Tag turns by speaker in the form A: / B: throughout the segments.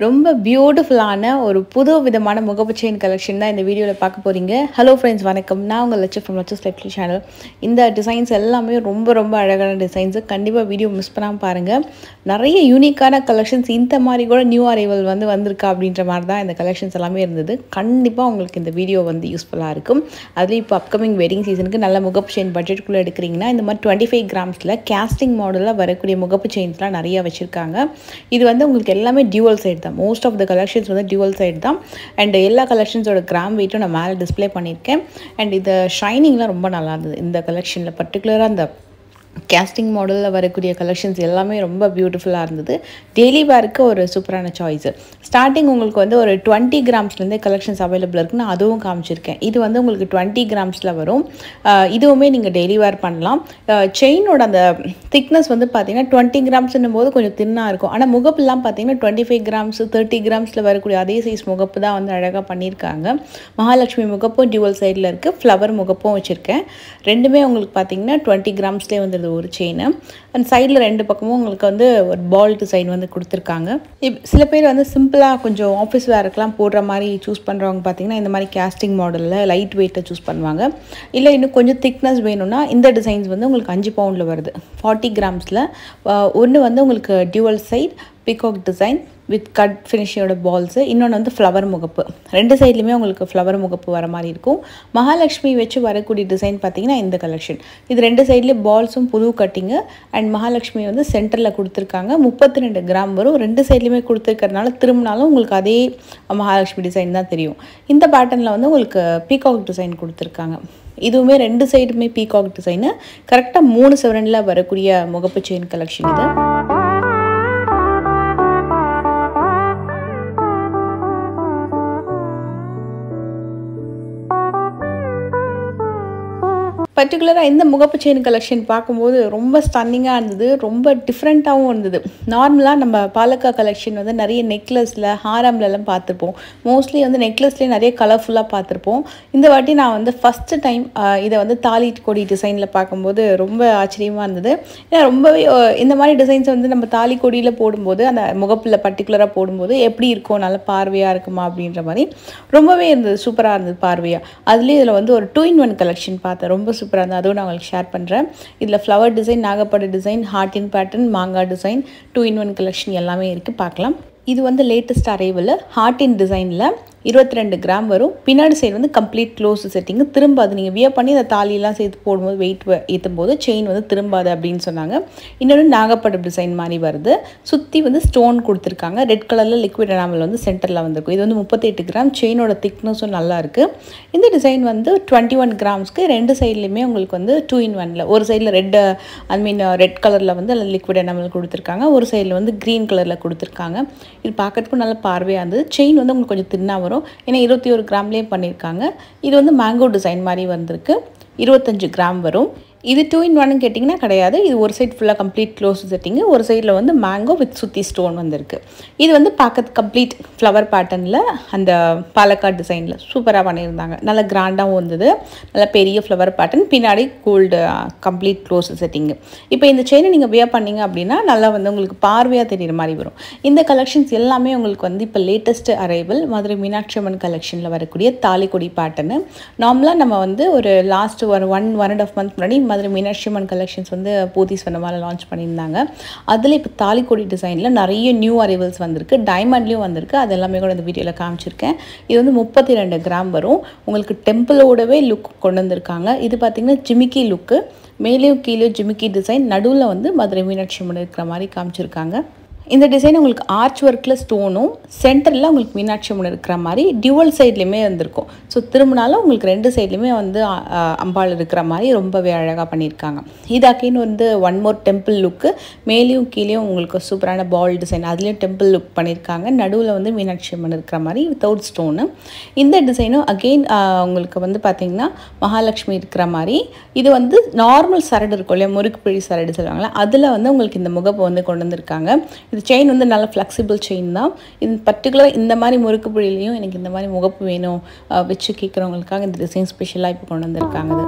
A: ரொம்ப பியூட்டிஃபுல்லான ஒரு புது விதமான முகப்பு செயின் கலெக்ஷன் தான் இந்த வீடியோவில் பார்க்க போகிறீங்க. ஹலோ ஃப்ரெண்ட்ஸ், வணக்கம். நான் உங்கள் லட்சு ஃப்ரம் லட்சு ஸ்லைப்லி சேனல். இந்த டிசைன்ஸ் எல்லாமே ரொம்ப ரொம்ப அழகான டிசைன்ஸு. கண்டிப்பாக வீடியோ மிஸ் பண்ணாமல் பாருங்கள். நிறைய யூனிக்கான கலெக்ஷன்ஸ் இந்த மாதிரி கூட நியூ அரைவல் வந்திருக்கா அப்படின்ற மாதிரி தான் இந்த கலெக்ஷன்ஸ் எல்லாமே இருந்தது. கண்டிப்பாக உங்களுக்கு இந்த வீடியோ யூஸ்ஃபுல்லாக இருக்கும். அதுலேயும் இப்போ அப்கமிங் வெட்டிங் சீசனுக்கு நல்ல முகப்பு செயின் பட்ஜெட்டுக்குள்ளே எடுக்கிறீங்கன்னா இந்த மாதிரி 25 கிராம்ஸில் கேஸ்டிங் மாடலில் வரக்கூடிய முகப்பு செயின்ஸ்லாம் நிறையா வச்சுருக்காங்க. இது உங்களுக்கு எல்லாமே டியூவல் சைடு தான். Most of the collections dual side தான். அண்ட் எல்லா கலெக்ஷன்ஸோட கிராம் வெயிட்டும் நான் மேலே டிஸ்பிளே பண்ணியிருக்கேன். அண்ட் இது ஷைனிங்லாம் ரொம்ப நல்லா இருந்தது. இந்த கலெக்ஷனில் பர்டிகுலராக அந்த கேஸ்டிங் மாடலில் வரக்கூடிய கலெக்ஷன்ஸ் எல்லாமே ரொம்ப பியூட்டிஃபுல்லாக இருந்தது. டெய்லி வேருக்கு ஒரு சூப்பரான சாய்ஸு. ஸ்டார்டிங் உங்களுக்கு ஒரு 20 கிராம்ஸ்லேருந்தே கலெக்ஷன்ஸ் அவைலபிள் இருக்குன்னு அதுவும் காமிச்சிருக்கேன். இது உங்களுக்கு 20 கிராம்ஸில் வரும். இதுவுமே நீங்கள் டெய்லி வேர் பண்ணலாம். செயினோட அந்த திக்னஸ் பார்த்தீங்கன்னா 20 கிராம்ஸ்ன்னும் போது கொஞ்சம் தின்னாக இருக்கும். ஆனால் முகப்புலாம் பார்த்தீங்கன்னா 25 கிராம்ஸ் 30 கிராம்ஸில் வரக்கூடிய அதே சைஸ் முகப்பு தான் அழகாக பண்ணியிருக்காங்க. மகாலட்சுமி முகப்பும் டியூவல் சைடில் இருக்குது, ஃப்ளவர் முகப்பும் வச்சுருக்கேன். ரெண்டுமே உங்களுக்கு பார்த்தீங்கன்னா 20 கிராம்ஸ்லேயே வந்துடுது ஒரு செயின். அண்ட் சைடில் ரெண்டு பக்கமும் உங்களுக்கு ஒரு பால் டிசைன் கொடுத்துருக்காங்க. சில பேர் சிம்பிளாக கொஞ்சம் ஆஃபீஸ் வேருக்கெலாம் போடுற மாதிரி சூஸ் பண்ணுறவங்க பார்த்தீங்கன்னா இந்த மாதிரி கேஸ்டிங் மாடலில் லைட் வெயிட்டை சூஸ் பண்ணுவாங்க. இல்லை இன்னும் கொஞ்சம் திக்னஸ் வேணும்னா இந்த டிசைன்ஸ் உங்களுக்கு 5 பவுண்டில் வருது. 40 கிராம்ஸில் ஒன்று உங்களுக்கு dual side peacock design with cut ஃபினிஷோட பால்ஸு, இன்னொன்று ஃப்ளவர் முகப்பு. ரெண்டு சைட்லையுமே உங்களுக்கு ஃப்ளவர் முகப்பு வர மாதிரி இருக்கும். மகாலட்சுமி வச்சு வரக்கூடிய டிசைன் பார்த்தீங்கன்னா இந்த கலெக்ஷன். இது ரெண்டு சைட்லேயும் பால்ஸும் புது கட்டிங்கு. அண்ட் மகாலட்சுமி சென்டரில் கொடுத்துருக்காங்க. 32 கிராம் வரும். ரெண்டு சைட்லையுமே கொடுத்துருக்கறனால திரும்பினாலும் உங்களுக்கு அதே மகாலட்சுமி டிசைன் தான் தெரியும். இந்த பேட்டர்னில் உங்களுக்கு பீகாக் டிசைன் கொடுத்துருக்காங்க. இதுவுமே ரெண்டு சைடுமே பீகாக் டிசைனு. கரெக்டாக 3 செவரனில் வரக்கூடிய முகப்பு செயின் கலெக்ஷன் இது. பர்டிகுலராக இந்த முகப்பு செயின் கலெக்ஷன் பார்க்கும்போது ரொம்ப ஸ்டன்னிங்காக இருந்தது, ரொம்ப டிஃப்ரெண்ட்டாகவும் இருந்தது. நார்மலாக நம்ம பாலக்கா கலெக்ஷன் நிறைய நெக்லஸில் ஹாரம்லலாம் பார்த்துருப்போம். மோஸ்ட்லி நெக்லஸ்லேயே நிறைய கலர்ஃபுல்லாக பார்த்துருப்போம். இந்த வாட்டி நான் ஃபஸ்ட்டு டைம் இதை தாலி கொடி டிசைனில் பார்க்கும்போது ரொம்ப ஆச்சரியமாக இருந்தது. ஏன்னா ரொம்பவே இந்த மாதிரி டிசைன்ஸ் நம்ம தாலி கொடியில் போடும்போது அந்த முகப்பில் பர்டிகுலராக போடும்போது எப்படி இருக்கும், நல்ல பார்வையாக இருக்குமா அப்படின்ற மாதிரி ரொம்பவே இருந்தது. சூப்பராக இருந்தது பார்வையாக. அதுலேயும் இதில் ஒரு 2-in-1 கலெக்ஷன் பார்த்தேன். ரொம்ப சூப்பராக இருந்தது. அதுவும் நான் உங்களுக்கு ஷேர் பண்ணுறேன். இதில் ஃப்ளவர் டிசைன், நாகப்பட டிசைன், ஹார்டின் பேட்டர்ன், மாங்காய் டிசைன், 2-in-1 கலெக்ஷன் எல்லாமே இருக்குது. பார்க்கலாம். இது லேட்டஸ்ட் அரைவல் ஹார்டின் டிசைனில் 22 கிராம் வரும். பின்னாடி சைடு கம்ப்ளீட் க்ளோஸ் செட்டிங்கு. திரும்பாது. நீங்கள் வியர் பண்ணி அந்த தாலியெல்லாம் சேர்த்து போடும்போது வெயிட் ஏற்றும் போது செயின் திரும்பாது அப்படின்னு சொன்னாங்க. இன்னொன்று நாகப்பட டிசைன் மாதிரி வருது. சுற்றி ஸ்டோன் கொடுத்துருக்காங்க. ரெட் கலரில் லிக்விட் எனாமல் சென்டரில் வந்திருக்கும். இது 38 கிராம். செயினோட திக்னஸும் நல்லா இருக்குது. இந்த டிசைன் 21 கிராம்ஸ்க்கு ரெண்டு சைட்லேயுமே உங்களுக்கு 2-in-1ல் ஒரு சைடில் ரெட் கலரில் அதில் லிக்விட் எனாமல் கொடுத்துருக்காங்க. ஒரு சைடில் க்ரீன் கலரில் கொடுத்துருக்காங்க. இது பார்க்கறதுக்கும் நல்ல பார்வையாக இருந்தது. செயின் உங்களுக்கு கொஞ்சம் தின்னாக வரும். ஏன்னா 21 கிராம்லேயே பண்ணியிருக்காங்க. இது மேங்கோ டிசைன் மாதிரி வந்திருக்கு. 25 கிராம் வரும். இது 2-in-1 கேட்டிங்கன்னா கிடையாது. இது ஒரு சைட் ஃபுல்லாக கம்ப்ளீட் க்ளோஸ் செட்டிங்கு. ஒரு சைடில் மேங்கோ வித் சுற்றி ஸ்டோன் வந்திருக்கு. இது பார்க்கறது கம்ப்ளீட் ஃப்ளவர் பேட்டர்னில் அந்த பாலக்காட் டிசைனில் சூப்பராக பண்ணியிருந்தாங்க. நல்ல கிராண்டாகவும் இருந்தது. நல்ல பெரிய ஃப்ளவர் பேட்டர்ன். பின்னாடி கோல்டு கம்ப்ளீட் க்ளோஸ் செட்டிங்கு. இப்போ இந்த செயினை நீங்கள் வியர் பண்ணிங்க அப்படின்னா நல்லா உங்களுக்கு பார்வையாக தெரிகிற மாதிரி வரும். இந்த கலெக்ஷன்ஸ் எல்லாமே உங்களுக்கு இப்போ லேட்டஸ்ட் அரைவல் மதுரை மீனாட்சி அம்மன் கலெக்ஷனில் வரக்கூடிய தாலிக்கொடி பேட்டர்னு. நார்மலாக நம்ம ஒரு லாஸ்ட் ஒரு 1.5 month முன்னாடி மதுரை மீனாட்சி அம்மன் கலெக்ஷன்ஸ் போத்தீஸ் மாதிரி லான்ச் பண்ணியிருந்தாங்க. அதில் இப்போ தாலிக்கொடி டிசைனில் நிறைய நியூ அரைவல்ஸ் வந்திருக்கு. டைமண்ட்லேயும் வந்திருக்கு. அது எல்லாமே கூட இந்த வீடியோவில் காமிச்சிருக்கேன். இது 32 கிராம் வரும். உங்களுக்கு டெம்பிளோடவே லுக் கொண்டு வந்திருக்காங்க. இது பார்த்திங்கன்னா ஜிமிக்கி லுக்கு. மேலேயும் கீழே ஜிமிக்கி டிசைன். நடுவில் மதுரை மீனாட்சி அம்மன் இருக்கிற மாதிரி காமிச்சிருக்காங்க. இந்த டிசைன் உங்களுக்கு ஆர்ச் ஒர்க்கில் ஸ்டோனும் சென்டரில் உங்களுக்கு மீனாட்சி அம்மன் இருக்கிற மாதிரி டியூவல் சைட்லேயுமே வந்திருக்கும். ஸோ திரும்பினாலும் உங்களுக்கு ரெண்டு சைட்லேயுமே அம்பாள் இருக்கிற மாதிரி ரொம்பவே அழகாக பண்ணியிருக்காங்க. இது அகைன் ஒன் மோர் டெம்பிள் லுக்கு. மேலேயும் கீழேயும் உங்களுக்கு சூப்பரான பால் டிசைன். அதுலேயும் டெம்பிள் லுக் பண்ணியிருக்காங்க. நடுவில் மீனாட்சி அம்மன் இருக்கிற மாதிரி வித்தவுட் ஸ்டோனு. இந்த டிசைனும் அகெயின் உங்களுக்கு பார்த்தீங்கன்னா மகாலட்சுமி இருக்கிற மாதிரி. இது நார்மல் சரடு இருக்கும் இல்லையா, முறுக்கு பிழி சரடு சொல்லுவாங்களா, அதில் உங்களுக்கு இந்த முகப்பு கொண்டு வந்திருக்காங்க. இது செயின் நல்ல ஃப்ளெக்சிபிள் செயின் தான். இது பர்டிகுலராக இந்த மாதிரி முறுக்கு புழிலையும் எனக்கு இந்த மாதிரி முகப்பு வேணும் வச்சு கேட்குறவங்களுக்காக இந்த டிசைன் ஸ்பெஷலாக இப்போ கொண்டு வந்திருக்காங்க.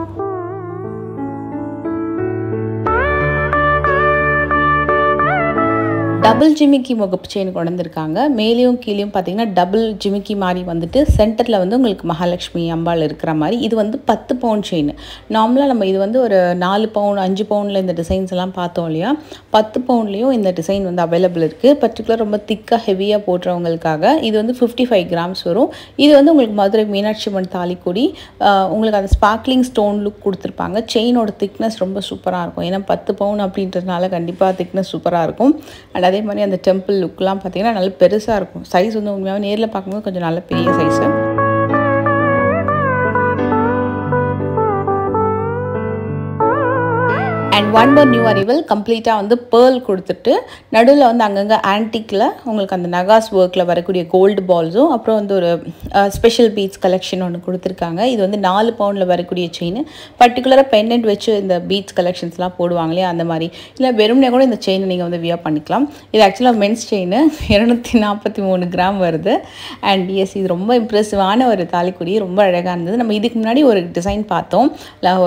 A: டபுள் ஜிமிக்கி முகப்பு செயின் கொண்டு வந்திருக்காங்க. மேலேயும் கீழேயும் பார்த்தீங்கன்னா டபுள் ஜிமிக்கி மாதிரி வந்துட்டு சென்டரில் வந்து உங்களுக்கு மகாலட்சுமி அம்பாள் இருக்கிற மாதிரி. இது வந்து 10 பவுன் செயின். நார்மலாக நம்ம இது வந்து ஒரு 4 பவுன் 5 பவுனில் இந்த டிசைன்ஸ் எல்லாம் பார்த்தோம் இல்லையா, 10 பவுன்லேயும் இந்த டிசைன் வந்து அவைலபிள் இருக்குது. பர்டிகுலர் ரொம்ப திக்காக ஹெவியாக போடுறவங்களுக்காக இது வந்து 55 கிராம்ஸ் வரும். இது வந்து உங்களுக்கு மதுரை மீனாட்சி அம்மன் தாலிக்கொடி, உங்களுக்கு அந்த ஸ்பார்க்லிங் ஸ்டோன் லுக் கொடுத்துருப்பாங்க. செயினோட திக்னஸ் ரொம்ப சூப்பராக இருக்கும். ஏன்னா 10 பவுன் அப்படின்றதுனால கண்டிப்பாக திக்னஸ் சூப்பராக இருக்கும். அண்ட் அதே மாதிரி அந்த டெம்பிள் லுக்லாம் பார்த்தீங்கன்னா நல்ல பெருசாக இருக்கும். சைஸ் வந்து உண்மையாகவே நேரில் பார்க்கும்போது கொஞ்சம் நல்ல பெரிய size. And one more new arrival, கம்ப்ளீட்டாக வந்து பேர்ல் கொடுத்துட்டு நடுவில் வந்து அங்கங்கே ஆன்டிக்கில் உங்களுக்கு அந்த நகாஸ் ஒர்க்கில் வரக்கூடிய கோல்டு பால்ஸும் அப்புறம் வந்து ஒரு ஸ்பெஷல் பீட்ஸ் கலெக்ஷன் ஒன்று கொடுத்துருக்காங்க. இது வந்து 4 பவுனில் வரக்கூடிய செயின். பர்டிகுலராக பெண்டன்ட் வச்சு இந்த பீட்ஸ் கலெக்ஷன்ஸ்லாம் போடுவாங்களே அந்த மாதிரி, இல்லை வெறும்னே கூட இந்த செயினை நீங்கள் வந்து வியர் பண்ணிக்கலாம். இது ஆக்சுவலாக மென்ஸ் செயின் 243 கிராம் வருது. அண்ட் எஸ், இது ரொம்ப இம்ப்ரெசிவான ஒரு தாலிக்கொடி, ரொம்ப அழகாக இருந்தது. நம்ம இதுக்கு முன்னாடி ஒரு டிசைன் பார்த்தோம்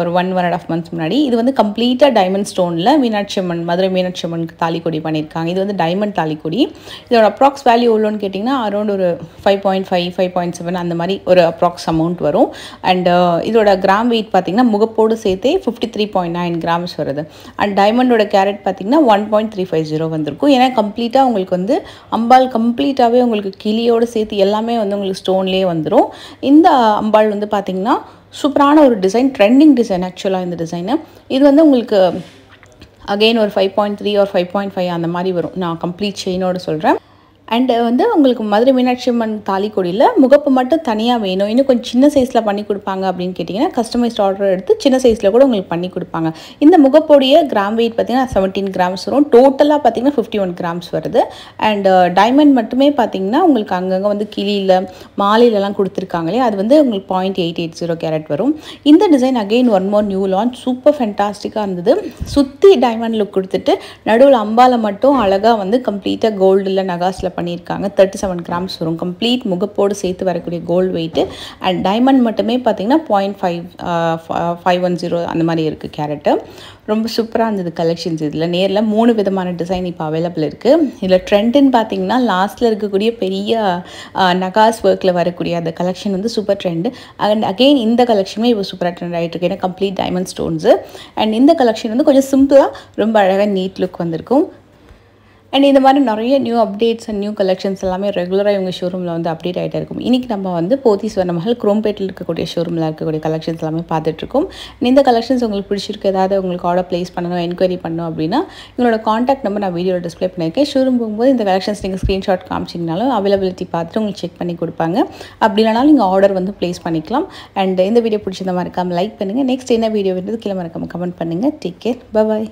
A: ஒரு 1.5 months முன்னாடி. இது வந்து கம்ப்ளீட்டாக டைமண்ட் ஸ்டோனில் மீனாட்சி அம்மன், மதுரை மீனாட்சி அம்மனுக்கு தாலிக்கொடி பண்ணியிருக்காங்க. இது வந்து டைமண்ட் தாலிக்கொடி. இதோட அப்ராக்ஸ் வேல்யூ எவ்வளோன்னு கேட்டிங்கன்னா அரௌண்ட் ஒரு 5.5 5.7 அந்த மாதிரி ஒரு அப்ராக்ஸ் அமௌண்ட் வரும். அண்ட் இதோட கிராம் வெயிட் பார்த்திங்கன்னா முகப்போடு சேர்த்தே 53.9 கிராம்ஸ் வருது. அண்ட் டைமண்டோட கேரட் பார்த்திங்கன்னா 1.350 வந்திருக்கும். ஏன்னா கம்ப்ளீட்டாக உங்களுக்கு வந்து அம்பாள் கம்ப்ளீட்டாகவே உங்களுக்கு கிளியோடு சேர்த்து எல்லாமே வந்து உங்களுக்கு ஸ்டோன்லேயே வந்துடும். இந்த அம்பாள் வந்து பார்த்திங்கன்னா சூப்பரான ஒரு டிசைன், ட்ரெண்டிங் டிசைன் ஆக்சுவலாக இந்த டிசைனு. இது வந்து உங்களுக்கு அகெயின் ஒரு 5.3 or 5.5 அந்த மாதிரி வரும். நான் கம்ப்ளீட் செயினோடு சொல்கிறேன். அண்டு வந்து உங்களுக்கு மதுரை மீனாட்சி அம்மன் தாலிக்கொடியில் முகப்பு மட்டும் தனியாக வேணும், இன்னும் கொஞ்சம் சின்ன சைஸில் பண்ணி கொடுப்பாங்க அப்படின்னு கேட்டிங்கன்னா கஸ்டமைஸ்ட் ஆர்டர் எடுத்து சின்ன சைஸில் கூட உங்களுக்கு பண்ணி கொடுப்பாங்க. இந்த முகப்பொடிய கிராம் வெயிட் பார்த்திங்கன்னா 17 கிராம்ஸ் வரும். டோட்டலாக பார்த்திங்கன்னா 51 கிராம்ஸ் வருது. அண்ட் டைமண்ட் மட்டுமே பார்த்திங்கன்னா உங்களுக்கு அங்கங்கே வந்து கிளியில் மாலையிலலாம் கொடுத்துருக்காங்களே, அது வந்து உங்களுக்கு 0.880 கேரட் வரும். இந்த design again one more new launch, super ஃபென்டாஸ்டிக்காக இருந்தது. சுற்றி டைமண்ட் லுக் கொடுத்துட்டு நடுவில் அம்பாலை மட்டும் அழகாக வந்து கம்ப்ளீட்டாக கோல்டில் நகாஸில் பண்ணியிருக்காங்க. 37 கிராம்ஸ் வரும். கம்ப்ளீட் முகப்போடு சேர்த்து வரக்கூடிய கோல்டு வெயிட்டு. அண்ட் டைமண்ட் மட்டுமே பார்த்தீங்கன்னா 0.510 அந்த மாதிரி இருக்குது கேரட்டு. ரொம்ப சூப்பராக இருந்தது கலெக்ஷன்ஸ். இதில் நேரில் 3 விதமான டிசைன் இப்போ அவைலபிள் இருக்குது. இதில் ட்ரெண்டுன்னு பார்த்தீங்கன்னா லாஸ்ட்டில் இருக்கக்கூடிய பெரிய நகாஸ் ஒர்க்கில் வரக்கூடிய அந்த கலெக்ஷன் வந்து சூப்பர் ட்ரெண்டு. அண்ட் அகெயின் இந்த கலெக்ஷனுமே இப்போ சூப்பராக ட்ரெண்ட் ஆகிட்டு இருக்கு. ஏன்னா கம்ப்ளீட் டைமண்ட் ஸ்டோன்ஸு. அண்ட் இந்த கலெக்ஷன் வந்து கொஞ்சம் சிம்பிளாக ரொம்ப அழகாக நீட் லுக் வந்திருக்கும். அண்ட் இந்த மாதிரி நிறைய new updates and new collections எல்லாமே ரெகுலராக இவங்க ஷோரூமில் வந்து அப்டேட் ஆகிட்டே இருக்கும். இன்றைக்கி நம்ம வந்து போத்தி ஸ்வர்ணமஹல் குரோம்பேட்டில் இருக்கக்கூடிய ஷோரூமில் இருக்கக்கூடிய கலெக்ஷன்ஸ் எல்லாமே பார்த்துட்ருக்கோம். இந்த கலெக்ஷன்ஸ் உங்களுக்கு பிடிச்சிருக்கு, ஏதாவது உங்களுக்கு ஆர்டர் ப்ளேஸ் பண்ணணும், என்கொயரி பண்ணணும் அப்படின்னா எங்களோட காண்டாக்ட் நம்பர் நான் வீடியோவில் டிஸ்பிளே பண்ணியிருக்கேன். ஷோரூம் போகும்போது இந்த கலெக்ஷன்ஸ் நீங்கள் ஸ்க்ரீன்ஷாட் காமிச்சிங்கனாலும் அவைலபிலிட்டி பார்த்துட்டு உங்களுக்கு செக் பண்ணி கொடுப்பாங்க. அப்படி இல்லைனாலும் நீங்கள் ஆர்டர் வந்து ப்ளேஸ் பண்ணிக்கலாம். அண்ட் இந்த வீடியோ பிடிச்சிருந்த மறக்காமல் லைக் பண்ணுங்கள். நெக்ஸ்ட் என்ன வீடியோ வேண்டியது கீழே மறக்காமல் கமெண்ட் பண்ணுங்கள். Take care, bye bye.